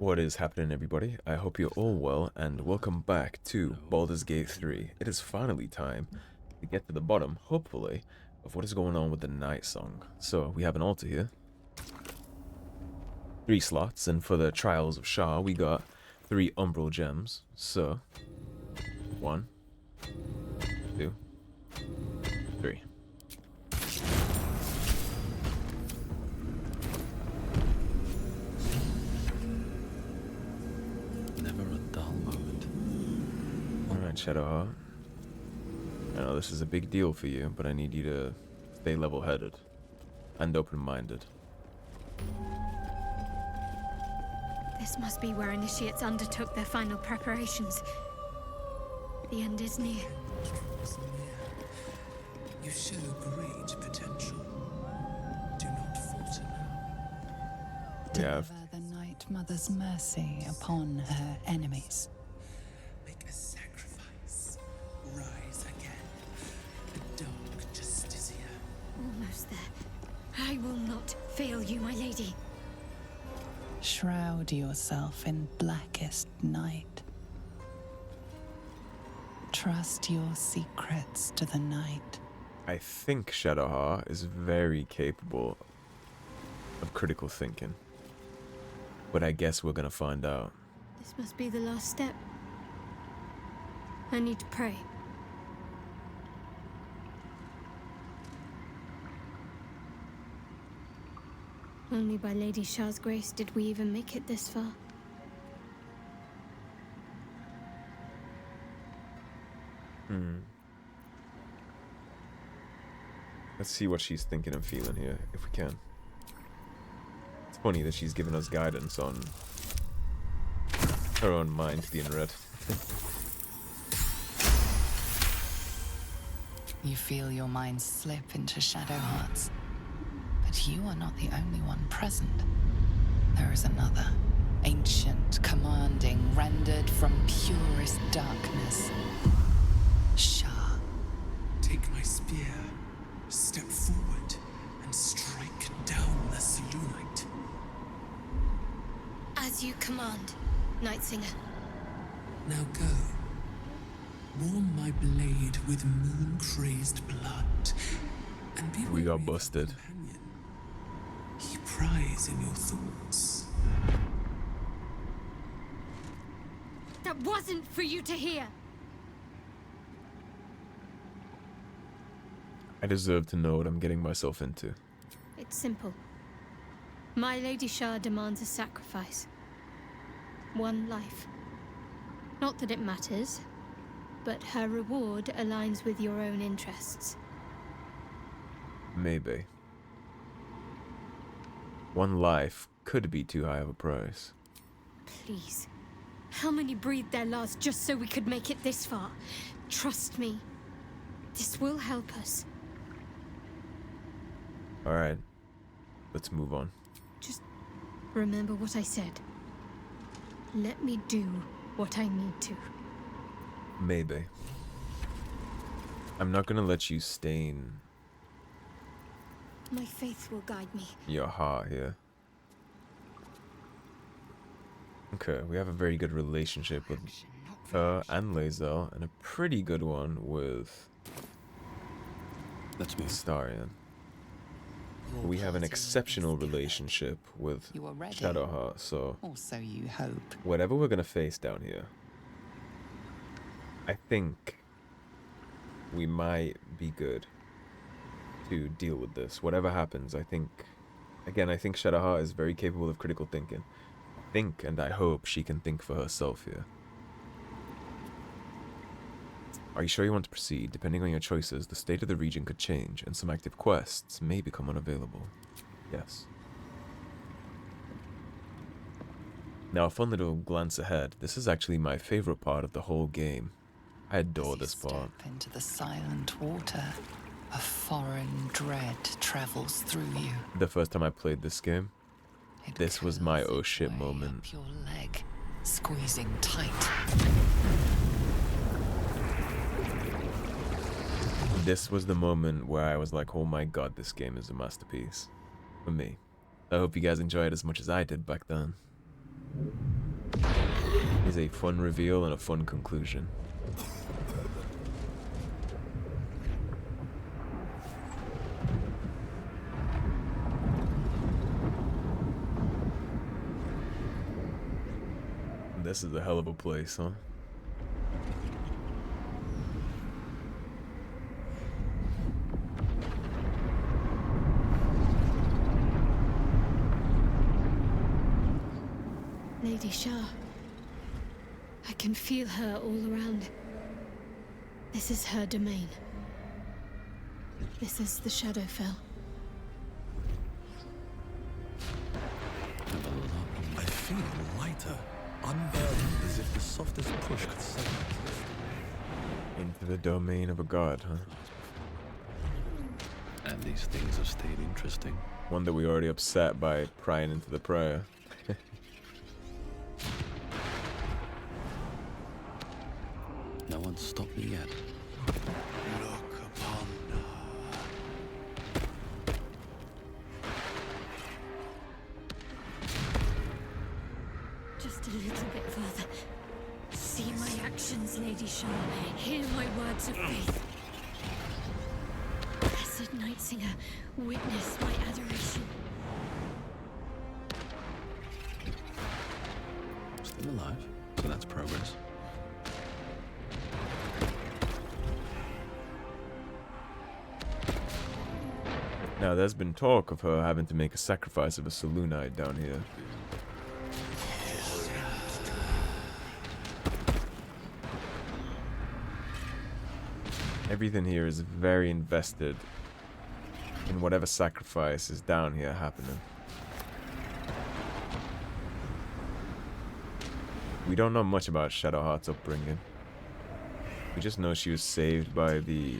What is happening, everybody? I hope you're all well, and welcome back to Baldur's Gate 3. It is finally time to get to the bottom, hopefully, of what is going on with the Nightsong. So, we have an altar here. 3 slots, and for the Trials of Shah, we got 3 Umbral Gems. So, 1, 2, 3. Never a dull moment. Alright, Shadowheart. I know this is a big deal for you, but I need you to stay level-headed and open-minded. This must be where initiates undertook their final preparations. The end is near. You show great potential. Do not falter now. Yeah. Deliver the Night Mother's mercy upon her enemies. Make a sacrifice. Rise again. The dark Justicia. Almost there. I will not fail you, my lady. Shroud yourself in blackest night. Trust your secrets to the night. I think Shadowheart is very capable of critical thinking. But I guess we're gonna find out. This must be the last step. I need to pray. Only by Lady Shah's grace did we even make it this far. Let's see what she's thinking and feeling here, if we can. It's funny that she's given us guidance on her own mind being read. You feel your mind slip into Shadowheart's. But you are not the only one present. There is another, ancient, commanding, rendered from purest darkness. Shah. Take my spear. Step forward and strike down the Selûnite. As you command, Nightsinger. Now go. Warm my blade with moon-crazed blood, and be We got wary of your busted. companion. He pries in your thoughts. That wasn't for you to hear. I deserve to know what I'm getting myself into. It's simple. My Lady Shah demands a sacrifice. One life. Not that it matters, but her reward aligns with your own interests. Maybe. One life could be too high of a price. Please. How many breathed their last just so we could make it this far? Trust me. This will help us. Alright. Let's move on. Just remember what I said. Let me do what I need to. Maybe. I'm not gonna let you stain My faith will guide me. your heart here. Okay, we have a very good relationship with her and Lae'zel, and a pretty good one with Let's move. Starion. We have an exceptional relationship with You are ready. Shadowheart, so Or so you hope. whatever we're gonna face down here, I think we might be good to deal with this. Whatever happens, I think Shadowheart is very capable of critical thinking. I think and I hope she can think for herself here. Are you sure you want to proceed? Depending on your choices, the state of the region could change, and some active quests may become unavailable. Yes. Now, a fun little glance ahead. This is actually my favorite part of the whole game. I adore this part. Step into the silent water. A foreign dread travels through you. The first time I played this game, It this was my curls oh its shit way moment. up your leg, squeezing tight. This was the moment where I was like, oh my god, this game is a masterpiece. For me. I hope you guys enjoyed as much as I did back then. is a fun reveal and a fun conclusion. This is a hell of a place, huh? Lady Shah. I can feel her all around. This is her domain. This is the Shadowfell. I feel lighter, unburdened, as if the softest push could save me. Into the domain of a god, huh? And these things have stayed interesting. One that we already upset by prying into the prayer. No one's stopped me yet. Look upon her. Just a little bit further. See my actions, Lady Shah. Hear my words of faith. Blessed Nightsinger, witness my adoration. Still alive, so that's progress. Now, there's been talk of her having to make a sacrifice of a Selûnite down here. Everything here is very invested in whatever sacrifice is down here happening. We don't know much about Shadowheart's upbringing. We just know she was saved by the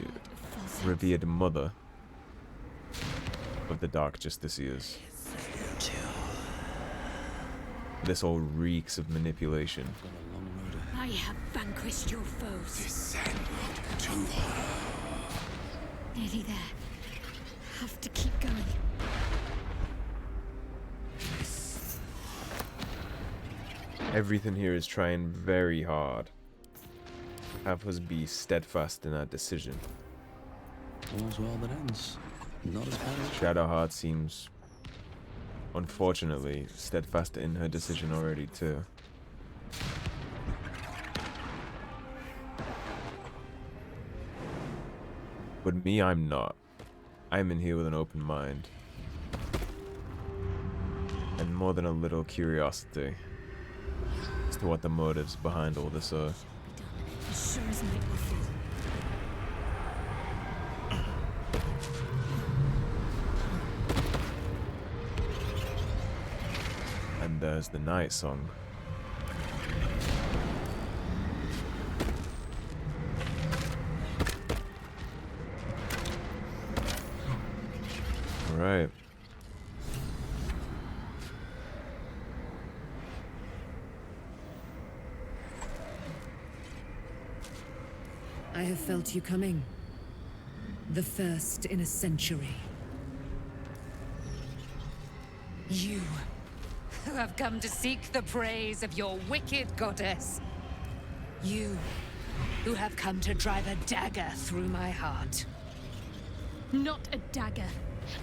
revered mother of the Dark Justiciars. This all reeks of manipulation. Got a long road ahead. I have vanquished your foes. Descend to her. Nearly there. Have to keep going. Everything here is trying very hard to have us be steadfast in our decision. All's well that ends. Not as bad as Shadowheart seems, unfortunately, steadfast in her decision already too. But me, I'm not. I'm in here with an open mind. And more than a little curiosity as to what the motives behind all this are. Be done. As sure as night will fall. And there's the Nightsong. Alright. I have felt you coming. The first in a century. You, who have come to seek the praise of your wicked goddess. You, who have come to drive a dagger through my heart. Not a dagger,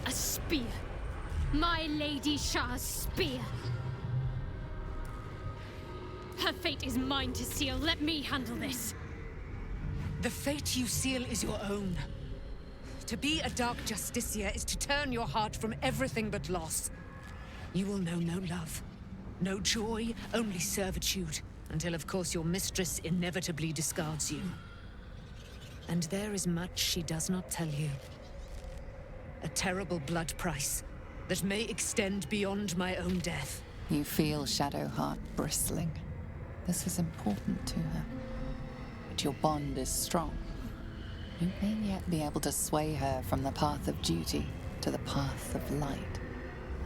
a spear. My Lady Shah's spear. Her fate is mine to seal. Let me handle this. The fate you seal is your own. To be a Dark Justiciar is to turn your heart from everything but loss. You will know no love, no joy, only servitude, until of course your mistress inevitably discards you. And there is much she does not tell you. A terrible blood price that may extend beyond my own death. You feel Shadowheart bristling. This is important to her. But your bond is strong. You may yet be able to sway her from the path of duty to the path of light.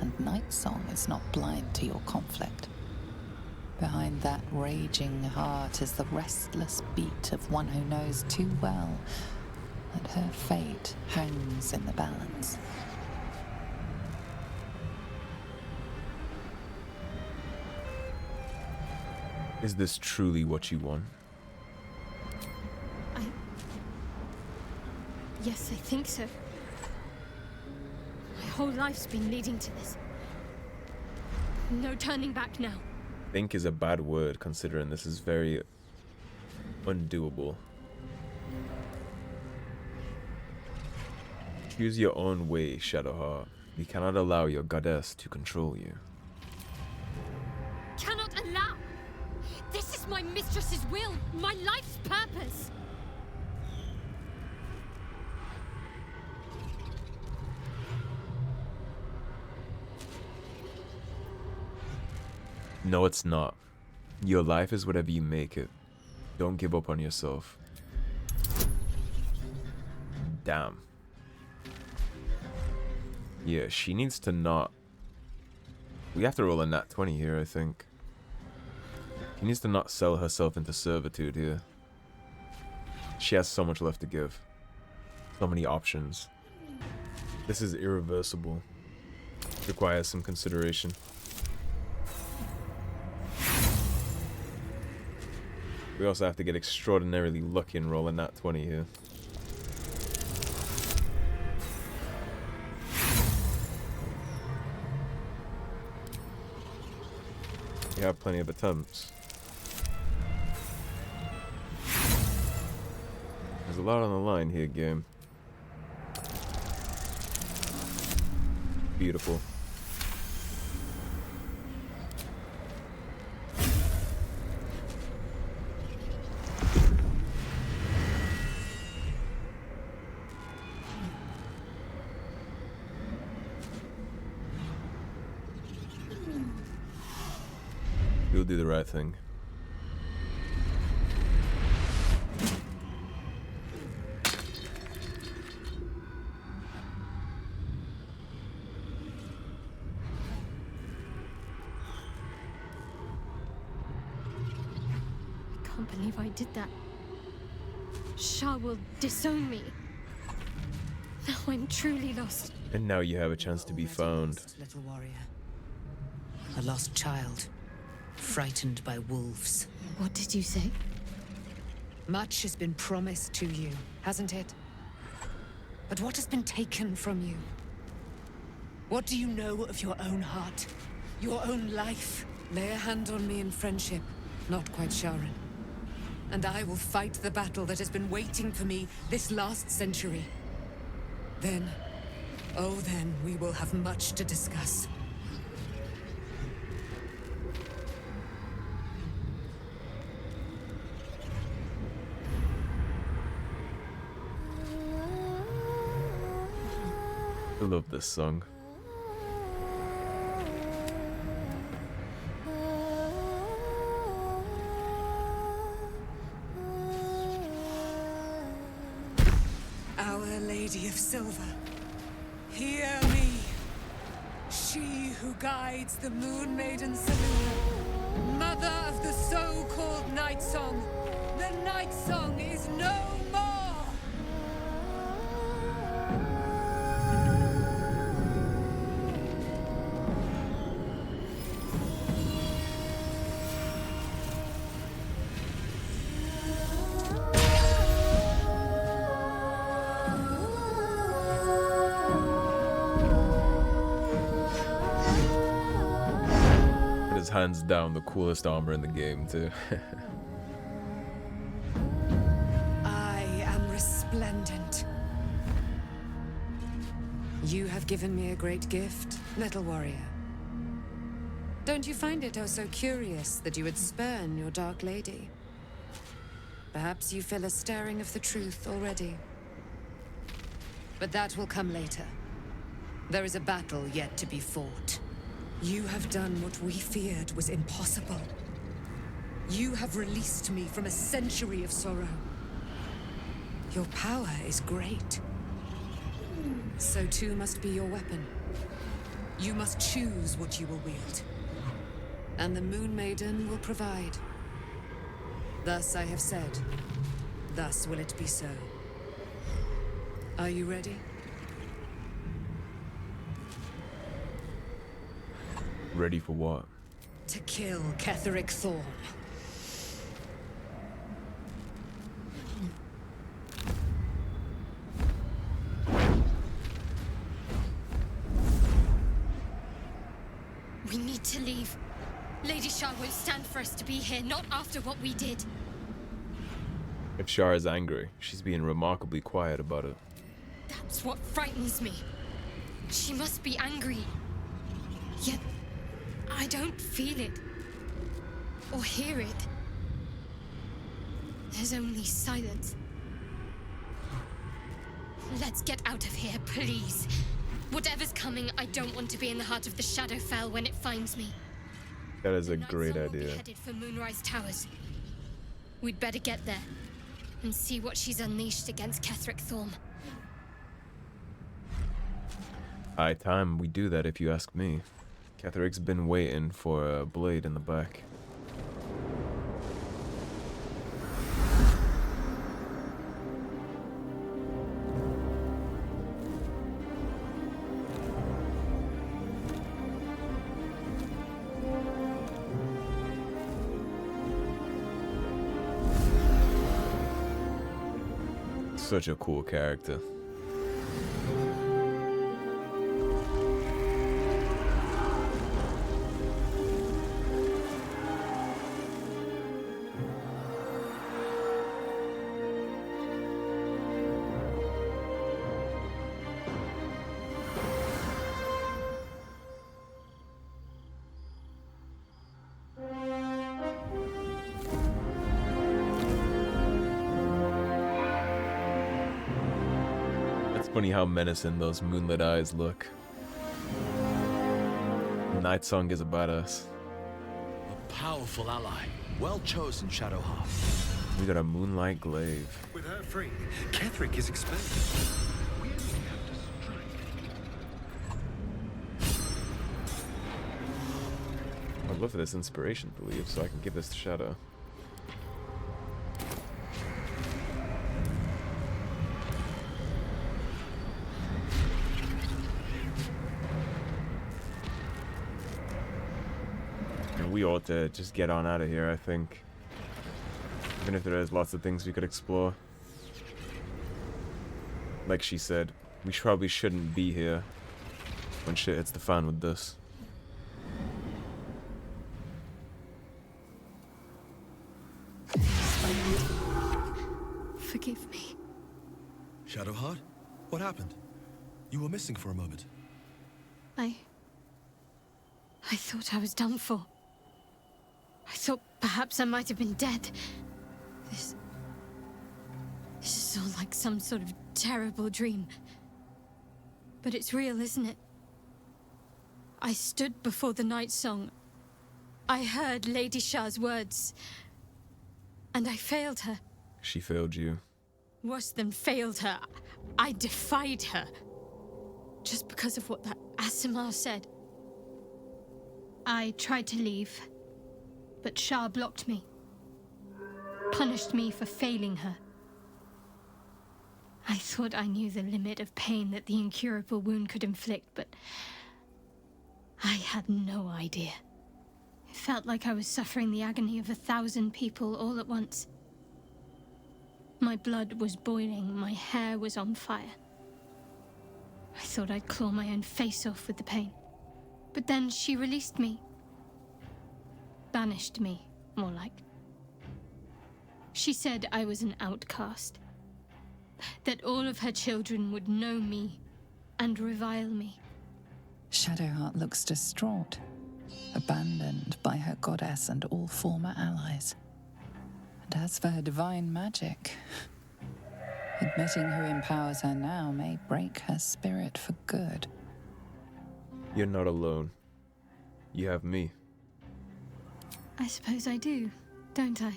And Nightsong is not blind to your conflict. Behind that raging heart is the restless beat of one who knows too well that her fate hangs in the balance. Is this truly what you want? Yes, I think so. My whole life's been leading to this. No turning back now. Think is a bad word, considering this is very undoable. Choose your own way, Shadowheart. You cannot allow your goddess to control you. Cannot allow! This is my mistress's will, my life's purpose! No, it's not. Your life is whatever you make it. Don't give up on yourself. Damn. Yeah, she needs to not... We have to roll a nat 20 here, I think. She needs to not sell herself into servitude here. She has so much left to give. So many options. This is irreversible. Requires some consideration. We also have to get extraordinarily lucky and roll a nat 20 here. We have plenty of attempts. There's a lot on the line here, game. Beautiful. You'll do the right thing. I can't believe I did that. Shah will disown me. Now I'm truly lost. And now you have a chance to be found. Lost, little warrior. A lost child. Frightened by wolves. What did you say? Much has been promised to you, hasn't it? But what has been taken from you? What do you know of your own heart? Your own life? Lay a hand on me in friendship, not quite Sharon. And I will fight the battle that has been waiting for me this last century. Then, oh then, we will have much to discuss. I love this song. Our Lady of Silver, hear me. She who guides the Moon Maiden Selûne, mother of the so-called Nightsong. The Nightsong is no more! It is hands down the coolest armor in the game, too. I am resplendent. You have given me a great gift, little warrior. Don't you find it oh so curious that you would spurn your dark lady? Perhaps you feel a stirring of the truth already. But that will come later. There is a battle yet to be fought. You have done what we feared was impossible. You have released me from a century of sorrow. Your power is great. So too must be your weapon. You must choose what you will wield. And the Moon Maiden will provide. Thus I have said. Thus will it be so. Are you ready? Ready for what? To kill Ketheric Thorn. Shah won't stand for us to be here, not after what we did. If Shar is angry, she's being remarkably quiet about it. That's what frightens me. She must be angry. Yet, I don't feel it. Or hear it. There's only silence. Let's get out of here, please. Whatever's coming, I don't want to be in the heart of the Shadowfell when it finds me. That is a The great Nightsong will be idea. headed for Moonrise Towers. We'd better get there and see what she's unleashed against Ketheric Thorm. High time we do that, if you ask me. Ketheric's been waiting for a blade in the back. Such a cool character. Funny how menacing those moonlit eyes look. Nightsong is a badass. A powerful ally. Well chosen, Shadowheart. We got a moonlight glaive. With her free, Ketheric is exposed. We only have to strike. I'd love for this inspiration to leave so I can give this to Shadow. We ought to just get on out of here, I think. Even if there is lots of things we could explore. Like she said, we probably shouldn't be here when shit hits the fan with this. Forgive me. Shadowheart? What happened? You were missing for a moment. I thought I was done for. I thought perhaps I might have been dead. This is all like some sort of terrible dream. But it's real, isn't it? I stood before the Nightsong. I heard Lady Shah's words. And I failed her. She failed you. Worse than failed her, I defied her. Just because of what that Asimar said. I tried to leave, but Shah blocked me. Punished me for failing her. I thought I knew the limit of pain that the incurable wound could inflict, but I had no idea. It felt like I was suffering the agony of 1,000 people all at once. My blood was boiling, my hair was on fire. I thought I'd claw my own face off with the pain. But then she released me. Banished me, more like. She said I was an outcast. That all of her children would know me and revile me. Shadowheart looks distraught, abandoned by her goddess and all former allies. And as for her divine magic, admitting who empowers her now may break her spirit for good. You're not alone. You have me. I suppose I do, don't I?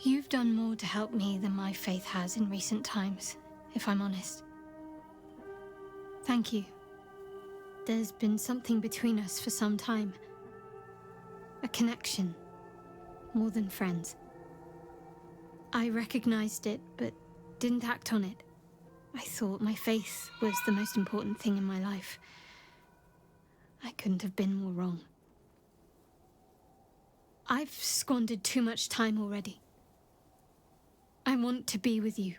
You've done more to help me than my faith has in recent times, if I'm honest. Thank you. There's been something between us for some time. A connection. More than friends. I recognized it, but didn't act on it. I thought my faith was the most important thing in my life. I couldn't have been more wrong. I've squandered too much time already. I want to be with you.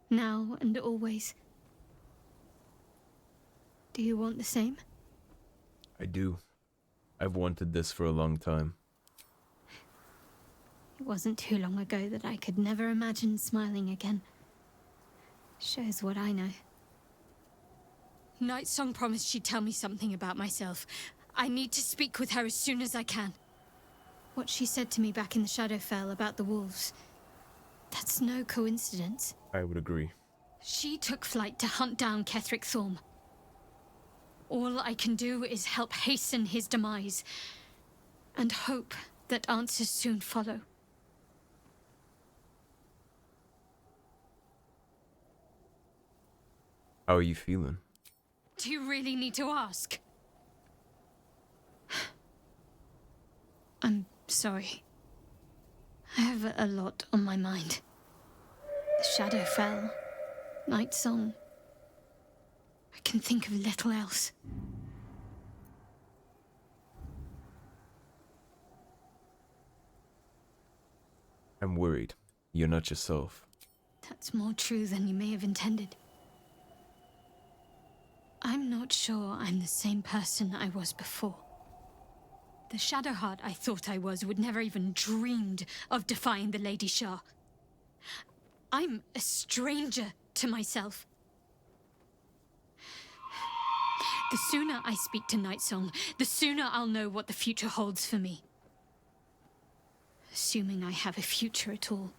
Now and always. Do you want the same? I do. I've wanted this for a long time. It wasn't too long ago that I could never imagine smiling again. Shows what I know. Nightsong promised she'd tell me something about myself. I need to speak with her as soon as I can. What she said to me back in the Shadowfell about the wolves, that's no coincidence. I would agree. She took flight to hunt down Ketheric Thorm. All I can do is help hasten his demise, and hope that answers soon follow. How are you feeling? Do you really need to ask? I'm sorry. I have a lot on my mind. The Shadowfell, Nightsong. I can think of little else. I'm worried. You're not yourself. That's more true than you may have intended. I'm not sure I'm the same person I was before. The Shadowheart I thought I was would never even dreamed of defying the Lady Shah. I'm a stranger to myself. The sooner I speak to Nightsong, the sooner I'll know what the future holds for me. Assuming I have a future at all.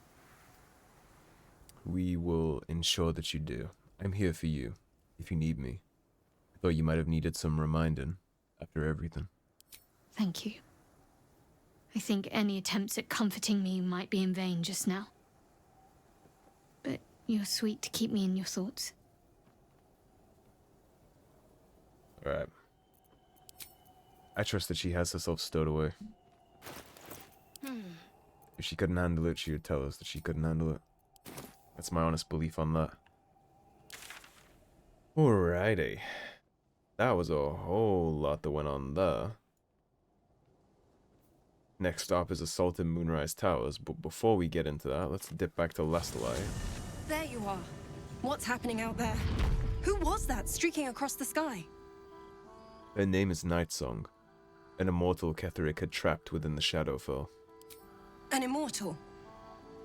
We will ensure that you do. I'm here for you, if you need me. I thought you might have needed some reminding after everything. Thank you. I think any attempts at comforting me might be in vain just now. But you're sweet to keep me in your thoughts. Alright. I trust that she has herself stowed away. If she couldn't handle it, she would tell us that she couldn't handle it. That's my honest belief on that. Alrighty. That was a whole lot that went on there. Next stop is Assault in Moonrise Towers, but before we get into that, let's dip back to Lestalai. There you are. What's happening out there? Who was that streaking across the sky? Her name is Nightsong, an immortal Ketheric had trapped within the Shadowfell. An immortal?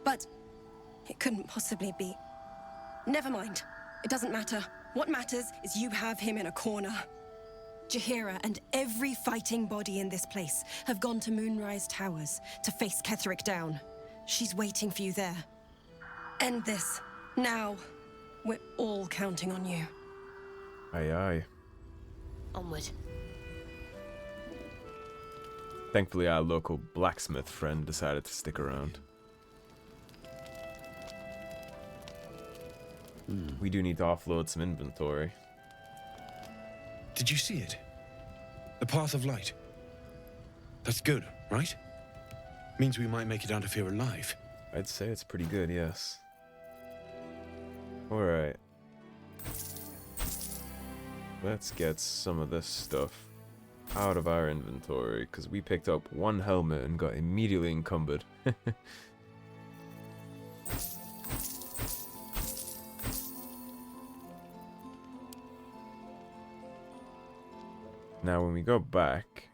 But it couldn't possibly be. Never mind. It doesn't matter. What matters is you have him in a corner. Jaheira and every fighting body in this place have gone to Moonrise Towers to face Ketheric down. She's waiting for you there. End this. Now. We're all counting on you. Aye aye. Onward. Thankfully our local blacksmith friend decided to stick around. We do need to offload some inventory. Did you see it? The path of light. That's good, right? Means we might make it out of here alive. I'd say it's pretty good, yes. Alright. Let's get some of this stuff out of our inventory, because we picked up one helmet and got immediately encumbered. Now, when we go back,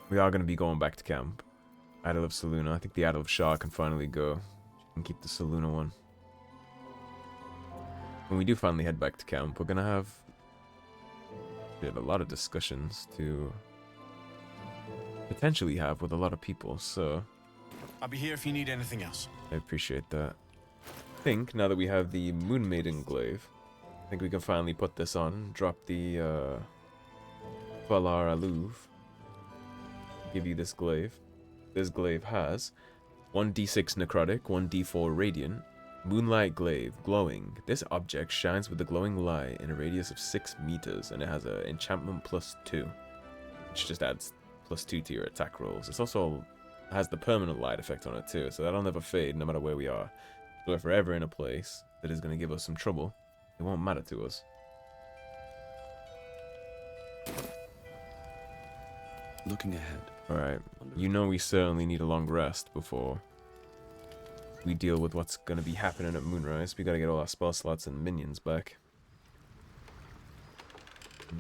we are going to be going back to camp. Idol of Saluna. I think the Idol of Shah can finally go. She can keep the Saluna one. When we do finally head back to camp, we're going to have a lot of discussions to potentially have with a lot of people, so I'll be here if you need anything else. I appreciate that. I think, now that we have the Moon Maiden glaive, I think we can finally put this on, drop the Valar Aluv, give you this glaive. This glaive has 1d6 necrotic, 1d4 radiant, moonlight glaive, glowing. This object shines with a glowing light in a radius of 6 meters, and it has an enchantment +2, which just adds +2 to your attack rolls. It's also has the permanent light effect on it too, so that'll never fade no matter where we are. So if we're ever in a place that is going to give us some trouble, it won't matter to us. Looking ahead. Alright, you know we certainly need a long rest before we deal with what's going to be happening at Moonrise. We got to get all our spell slots and minions back.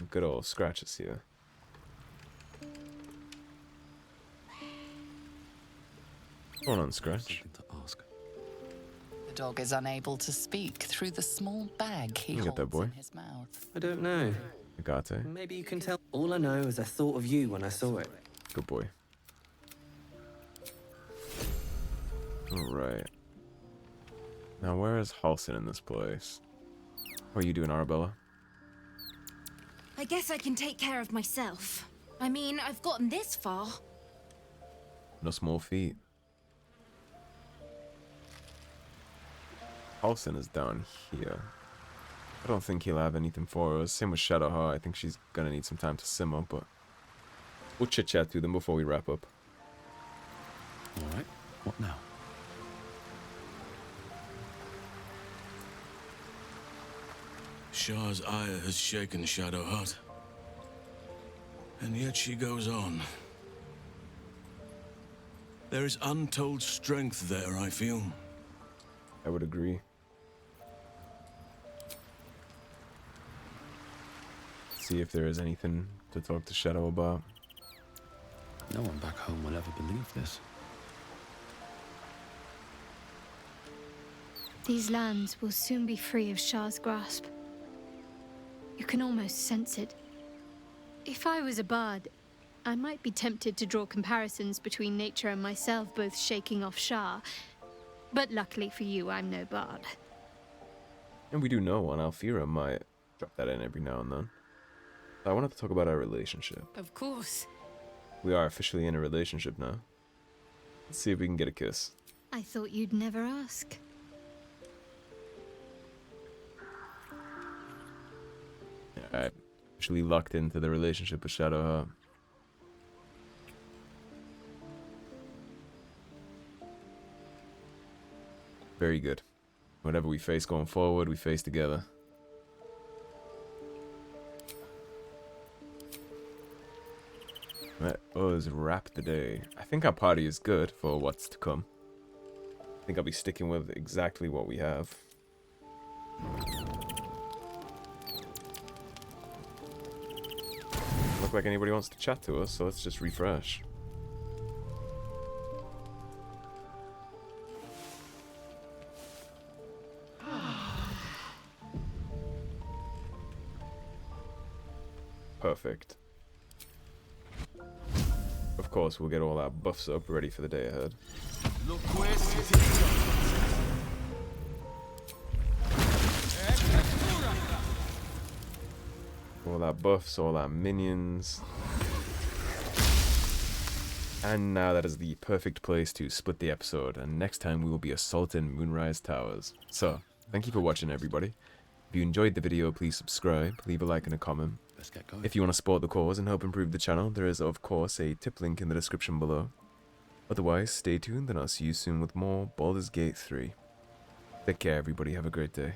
Good old scratches here. Going on, Scratch. Something to ask. The dog is unable to speak through the small bag he You got that, holds boy. in his mouth. I don't know. Agate. Maybe you can tell. All I know is I thought of you when I saw it. Good boy. Alright. Now, where is Halsin in this place? How are you doing, Arabella? I guess I can take care of myself. I mean, I've gotten this far. No small feat. Halsin is down here. I don't think he'll have anything for us. Same with Shadowheart. I think she's gonna need some time to simmer, but we'll chit-chat through them before we wrap up. Alright, what now? Shah's ire has shaken Shadowheart. And yet she goes on. There is untold strength there, I feel. I would agree. See if there is anything to talk to Shadow about. No one back home will ever believe this. These lands will soon be free of Shah's grasp. You can almost sense it. If I was a bard, I might be tempted to draw comparisons between nature and myself both shaking off Shah. But luckily for you, I'm no bard. And we do know one. Alfira might drop that in every now and then. I wanted to talk about our relationship. Of course. We are officially in a relationship now. Let's see if we can get a kiss. I thought you'd never ask. Alright. Officially locked into the relationship with Shadowheart. Very good. Whatever we face going forward, we face together. Let us wrap the day. I think our party is good for what's to come. I think I'll be sticking with exactly what we have. Look like anybody wants to chat to us, so let's just refresh. Perfect. Of course, we'll get all our buffs up, ready for the day ahead. All our buffs, all our minions. And now that is the perfect place to split the episode, and next time we will be assaulting Moonrise Towers. So, thank you for watching, everybody. If you enjoyed the video, please subscribe, leave a like and a comment. Let's get going. If you want to support the cause and help improve the channel, there is of course a tip link in the description below. Otherwise, stay tuned and I'll see you soon with more Baldur's Gate 3. Take care everybody, have a great day.